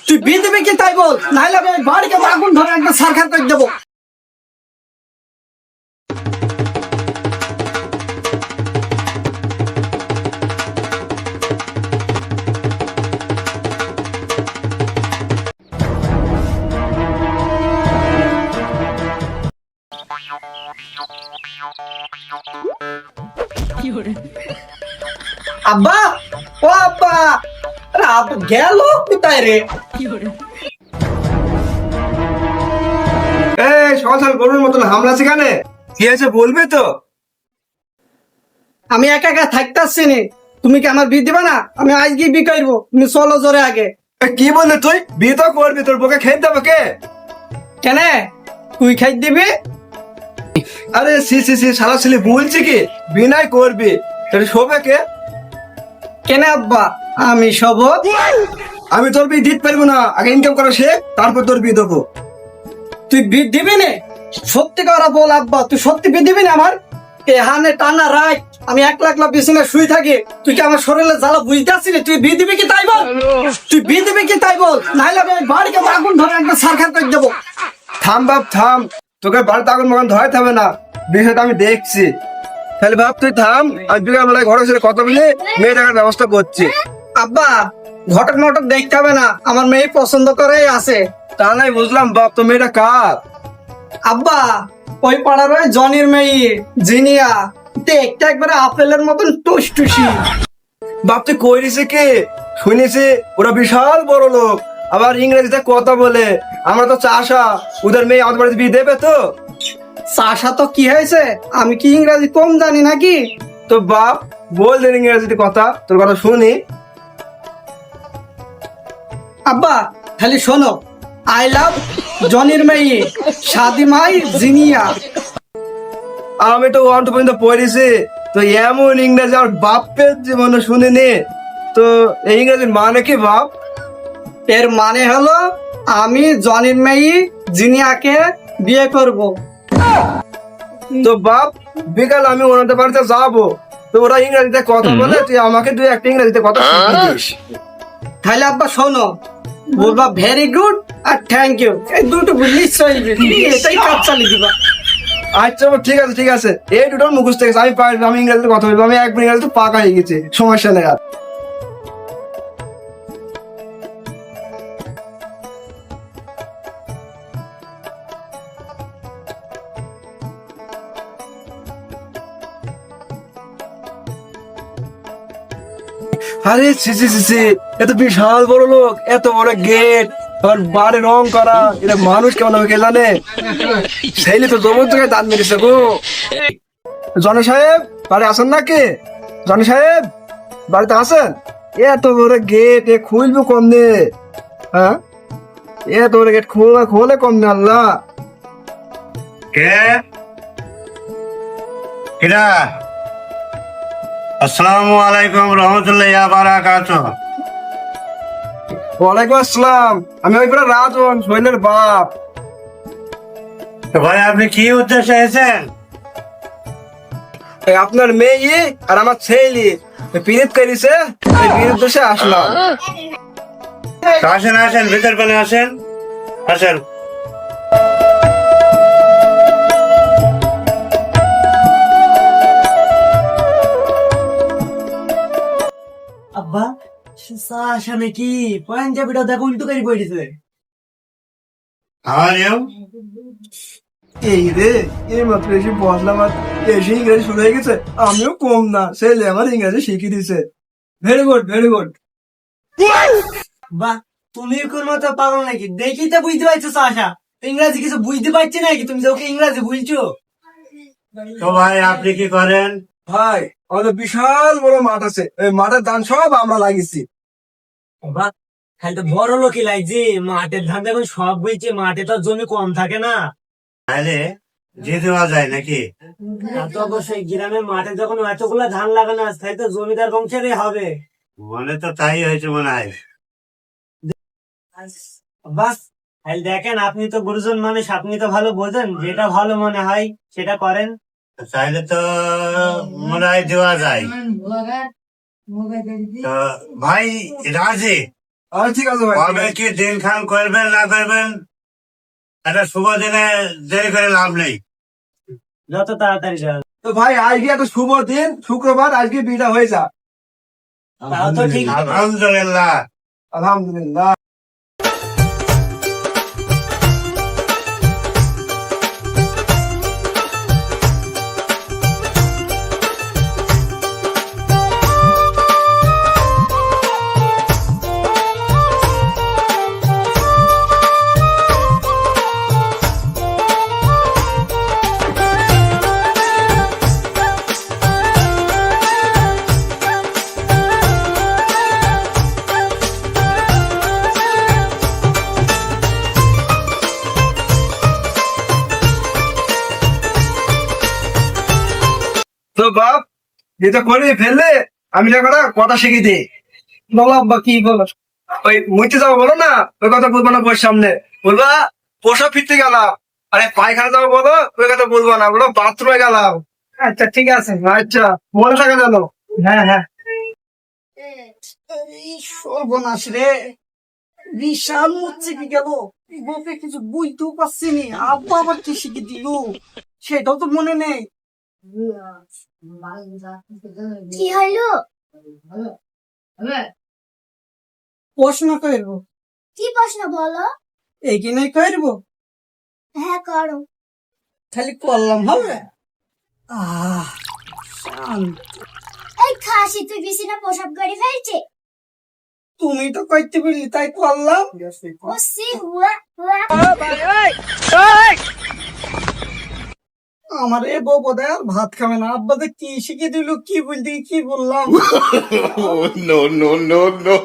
তুই বিয়ে দিবি কি তাই বল, নাহলে আমি বাড়িকে আগুন ধরে একটা সারখার করে দেবো। আব্বা, ও আব্বা, আরে আব্বা গেল কোথায় রে? এই সকাল সকাল গরুর মতন হামলা সেখানে কি আছে বলবে তো? আমি একা একা থাকতেছি নি, তুমি কি আমার বিয়ে দিবা না? আমি আজকে বিয়ে করবো, তুমি চলো জোরে আগে। কি বললি তুই? বিয়ে তো করবি, তোর বউকে খেয়ে দেবো কে? কেন তুই খাই দিবি? আরে সি সি সি সারা ছেলে বলছি কি বিনয় করবি, তোর শোবে কে? কেন আব্বা আমি সব? আমি তোর বিয়ে দিতে পারবো না, আগে ইনকাম করা শেখ, তারপর তোর বিয়ে দেবো। তুই বিয়ে দিবি না? সত্যি কথা বল আব্বা, তুই সত্যি বিয়ে দিবি না? আমার এখানে টানা রাখ, আমি একলা একলা বিছানে শুই থাকি, তুই কি আমার শরীরে জ্বালা বুঝতে আসছিস? তুই বিয়ে দিবি কি তাই বল, তুই বিয়ে দিবি কি তাই বল, নাহলে আমি বাড়িকে আগুন ধরে একটা সারখার করে দেবো। থাম বাপ থাম, তোকে বাড়িতে আগুন মাগুন ধরাতে হবে না, বিষয়টা আমি দেখছি। তাহলে বাপ তুই থাম, আমি বিকালবেলায় ঘরে ছেলে কথা বলে মেয়ে দেখার ব্যবস্থা করছি। আব্বা ঘটক মটক দেখতে হবে না, আমার মেয়ে পছন্দ করেই আছে। তা নাই বুঝলাম বাপ, তো মেয়েটা কার? আব্বা ওই পাড়ার ওই জনির মেয়ে জিনিয়া, দেখতে একবারে আপেলের মতন টুসটুসি। বাপ তুই কইরিছে কে? শুনেছি ওরা বিশাল বড় লোক, আবার ইংরেজিতে কথা বলে। আমরা তো চাষা, ওদের মেয়ে আমাদের বাড়িতে বিয়ে দেবে তো? চাষা তো কি হয়েছে, আমি কি ইংরাজি কম জানি নাকি? তো বাপ বল দেন ইংরেজিতে কথা, তোর কথা শুনি। আব্বা খালি শোনো, আই লাভ জনির মেয়ে শাদিমাই জিনিয়া। আমি তো ওয়ান টু পর্যন্ত পড়েছি, তো এমন ইংরেজি আমার বাপের জীবনে শুনিনি। তো এই ইংরেজির মানে কি বাপ? এর মানে হলো আমি জনির মেয়ে জিনিয়াকে বিয়ে করব। তো বাপ বিকাল আমি ওনাদের বাড়িতে যাবো, তো ওরা ইংরেজিতে কথা বলে, তুই আমাকে দুই একটা ইংরেজিতে কথা শিখিয়ে দিস। তাহলে আব্বা শোনো, বলবা ভেরি গুড আর থ্যাংক ইউ, এই দুটো বুঝলেই চলবে, এটাই কাজ চালিয়ে দিবা। আচ্ছা বাবা, ঠিক আছে ঠিক আছে, এই দুটোর মুখস্থ থেকে আমি পারবো, আমি ইংরেজিতে কথা বলবো, আমি একবার ইংরেজিতে পাকা হয়ে গেছে, সমস্যা নেই আর। আরে ছি ছি ছি ছি, এত বিশাল বড় লোক, এত বড় গেট, আর বাড়ি রং করা, এটা মানুষ কেমন হবে কে জানে? সেইলি তো জমর জায়গায় দাঁত মেরেছে গো। জনি সাহেব বাড়ি আসেন নাকি? জনি সাহেব বাড়িতে আসেন? এত বড় গেট এ খুলবো কম নে? হ্যাঁ এত বড় গেট খোলে কম নে? আল্লাহ কে কিরা? আসসালামু আলাইকুম রহমতুল্লাহি ওয়া বারাকাতুহু। ওয়ালাইকুম আসসালাম, আমি ওই পুরো রাজন সোহেলের বাপ। তো ভাই আপনি কি উদ্দেশ্যে এসেছেন? এই আপনার মেয়ে আর আমার ছেলে পিরিত করেছে, এই পিরিত দেশে আসলাম। তো আসেন আসেন, ভিতর কোণে আসেন, আসেন। আব্বা চাষা নাকি পাঞ্জাবিটা দেখো উল্টো করে পড়েছে। How are you? এই রে, এই মাত্র এসে বসলাম আর এসে ইংরেজি শুরু হয়ে গেছে। আমিও কম না, ছেলে আমার ইংরেজি শিখিয়ে দিছে। Very good very good. বাহ, তুমি কোন মতো পাগল নাকি? দেখি তো বুঝতে পারছো চাষা ইংরাজি কিছু বুঝতে পারছি নাকি? তুমি যে ওকে ইংরাজি বুঝছো? তো ভাই আপনি কি করেন? ভাই আমাদের বিশাল বড় মাঠ আছে, এই মাঠের ধান সব আমরা লাগিয়েছি। বাহ, খালি তো বড় লোকই লাগছে, মাঠের ধান এখন সব বুঝছে, মাঠে তো জমি কম থাকে না। তাহলে দিয়ে দেওয়া যায় নাকি? তা তো অবশ্যই, গ্রামের মাঠে যখন এতগুলা ধান লাগানো আছে তাই তো জমিদার বংশেরই হবে। মনে তো তাই হয়েছে মনে হয়। বাস খালি দেখেন, আপনি তো গুরুজন মানুষ, আপনি তো ভালো বোঝেন, যেটা ভালো মনে হয় সেটা করেন। তাইলে তো মনে হয় দেওয়া যায়। তো ভাই রাজি? আর ঠিক আছে ভাই, কবে কি দিন খান করবেন না করবেন, একটা শুভ দিনে দেরি করে লাভ নেই। যত তাড়াতাড়ি যাও। তো ভাই আজকে একটা শুভ দিন, শুক্রবার, আজকে বিয়েটা হয়ে যা। তাও তো ঠিক। আলহামদুলিল্লাহ। আলহামদুলিল্লাহ। তো বাপ, যেটা করে ফেললে আমি না কটা কথা শিখে দিই। বলো আব্বা, কি বলো? ওই মুইতে যাবো বলো না, ওই কথা বলবো না বউয়ের সামনে। বলবা পোষা ফিরতে গেলাম, আরে পায়খানা যাবো বলো, ওই কথা বলবো না, বলো বাথরুমে গেলাম। আচ্ছা ঠিক আছে। আচ্ছা মনে থাকে জানো। হ্যাঁ হ্যাঁ। এই সর্বনাশ রে, বিশাল মুচ্ছে কি গেল, বউকে কিছু বুঝতেও পারছি নি, আব্বা আবার কি শিখে দিল সেটাও তো মনে নেই। কি হলো? প্রশ্ন করবো, কি প্রশ্ন বলো? এখানে করবো, হ্যাঁ করো। খালি করলাম হবে। শান্তি। এই খাসি তুই বিছানা প্রসাব করে ফেলছে। তুমি তো করতে বললি তাই করলাম। ও সি হুয়া হুয়া। আমার এ বউ বোধহয় আর ভাত খাবে না, আব্বা তো কি শিখে দিল, কি বলতে কি বললাম। No, no, no, no.